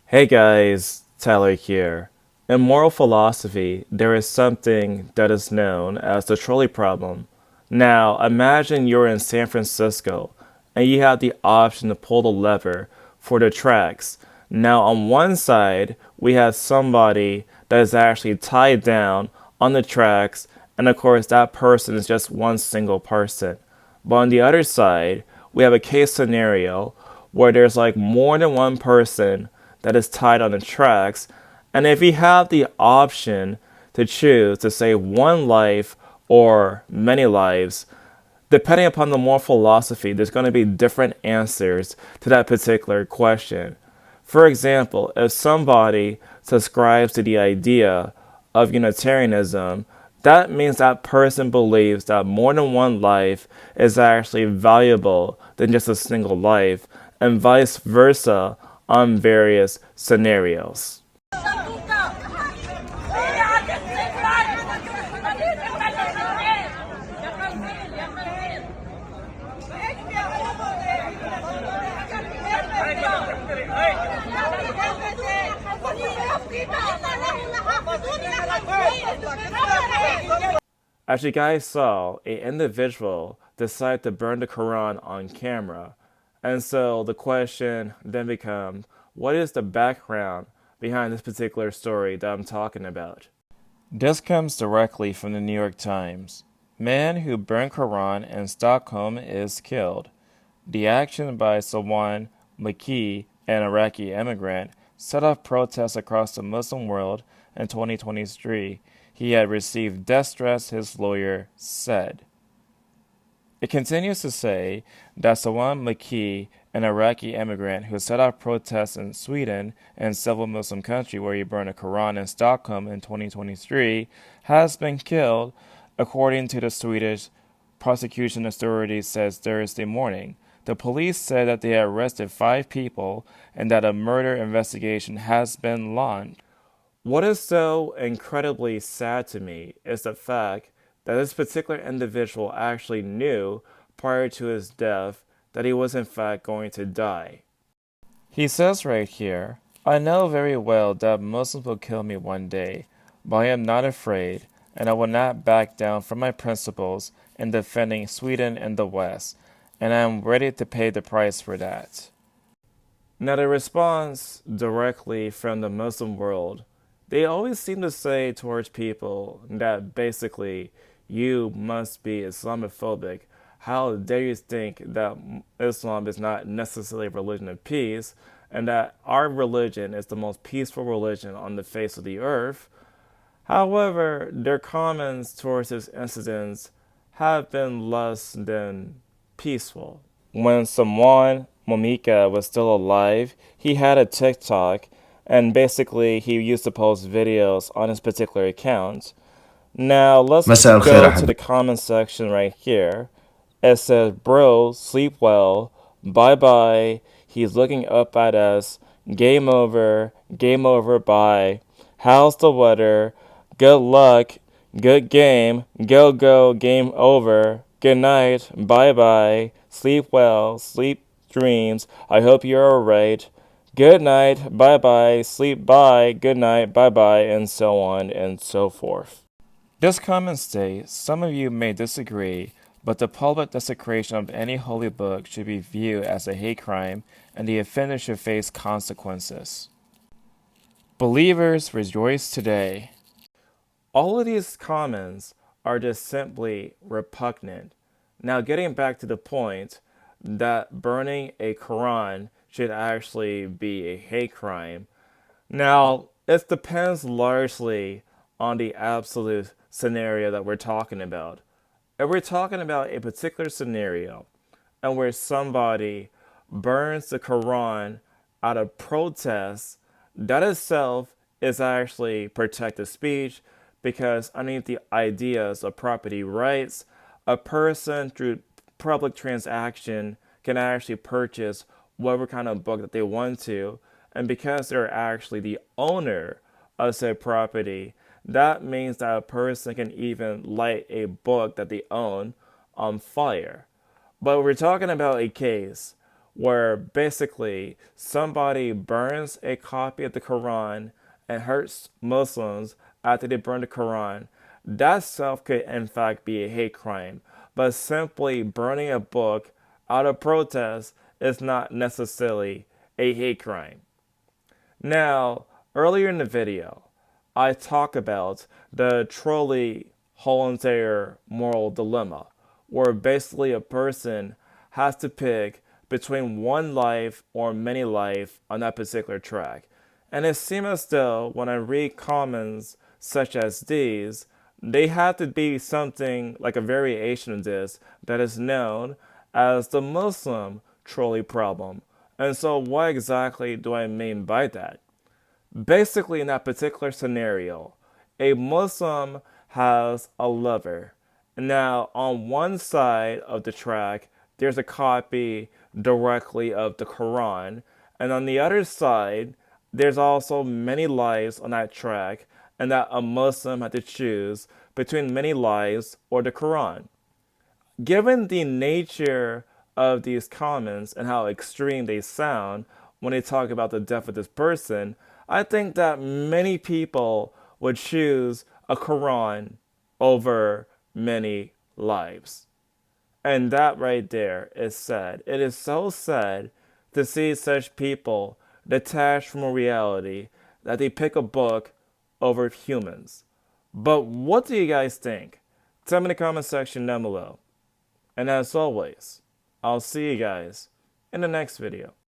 Hey guys, Tyler here. In moral philosophy, there is something that is known as the trolley problem. Now, imagine you're in San Francisco and you have the option to pull the lever for the tracks. Now, on one side, we have somebody that is actually tied down on the tracks, and of course, that person is just one single person. But on the other side, we have a case scenario where there's like more than one person that is tied on the tracks. And if you have the option to choose to save one life or many lives, depending upon the moral philosophy, there's going to be different answers to that particular question. For example, if somebody subscribes to the idea of Unitarianism, that means that person believes that more than one life is actually valuable than just a single life, and vice versa on various scenarios. As you guys saw, an individual decided to burn the Quran on camera. And so the question then becomes, what is the background behind this particular story that I'm talking about? This comes directly from the New York Times. Man who burned Quran in Stockholm is killed. The action by Salwan, Momika, an Iraqi immigrant, set off protests across the Muslim world in 2023. He had received death threats, his lawyer said. It continues to say that Salwan Momika, an Iraqi immigrant who set off protests in Sweden and several Muslim countries where he burned a Quran in Stockholm in 2023, has been killed, according to the Swedish prosecution authorities said Thursday morning. The police said that they had arrested 5 people and that a murder investigation has been launched. What is so incredibly sad to me is the fact that this particular individual actually knew prior to his death that he was in fact going to die. He says right here, I know very well that Muslims will kill me one day, but I am not afraid, and I will not back down from my principles in defending Sweden and the West, and I am ready to pay the price for that. Now, the response directly from the Muslim world, they always seem to say towards people that basically you must be Islamophobic. How dare you think that Islam is not necessarily a religion of peace, and that our religion is the most peaceful religion on the face of the earth? However, their comments towards this incident have been less than peaceful. When Salwan Momika was still alive, he had a TikTok, and basically he used to post videos on his particular account. Now let's مساء الخير go to أحمد. the comment section right here. It says, bro, sleep well. Bye bye. He's looking up at us. Game over. Game over. Bye. How's the weather? Good luck. Good game. Go, go. Game over. Good night. Bye bye. Sleep well. Sleep dreams. I hope you're alright. Good night. Bye bye. Sleep bye. Good night. Bye bye. And so on and so forth. This comment states, some of you may disagree, but the public desecration of any holy book should be viewed as a hate crime, and the offender should face consequences. Believers, rejoice today. All of these comments are just simply repugnant. Now, getting back to the point that burning a Quran should actually be a hate crime. Now, it depends largely on the absolute scenario that we're talking about. If we're talking about a particular scenario and where somebody burns the Quran out of protest, that itself is actually protected speech because underneath the ideas of property rights, a person through public transaction can actually purchase whatever kind of book that they want to. And because they're actually the owner of said property, that means that a person can even light a book that they own on fire. But we're talking about a case where basically somebody burns a copy of the Quran and hurts Muslims after they burn the Quran, that self could in fact be a hate crime. But simply burning a book out of protest is not necessarily a hate crime. Now, earlier in the video, I talk about the trolley whole entire moral dilemma, where basically a person has to pick between one life or many life on that particular track. And it seems as though when I read comments such as these, they have to be something like a variation of this that is known as the Muslim trolley problem. And so, what exactly do I mean by that? Basically, in that particular scenario, a Muslim has a lover. Now, on one side of the track, there's a copy directly of the Quran, and on the other side, there's also many lives on that track, and that a Muslim had to choose between many lives or the Quran. Given the nature of these comments and how extreme they sound when they talk about the death of this person, I think that many people would choose a Quran over many lives. And that right there is sad. It is so sad to see such people detached from a reality that they pick a book over humans. But what do you guys think? Tell me in the comment section down below. And as always, I'll see you guys in the next video.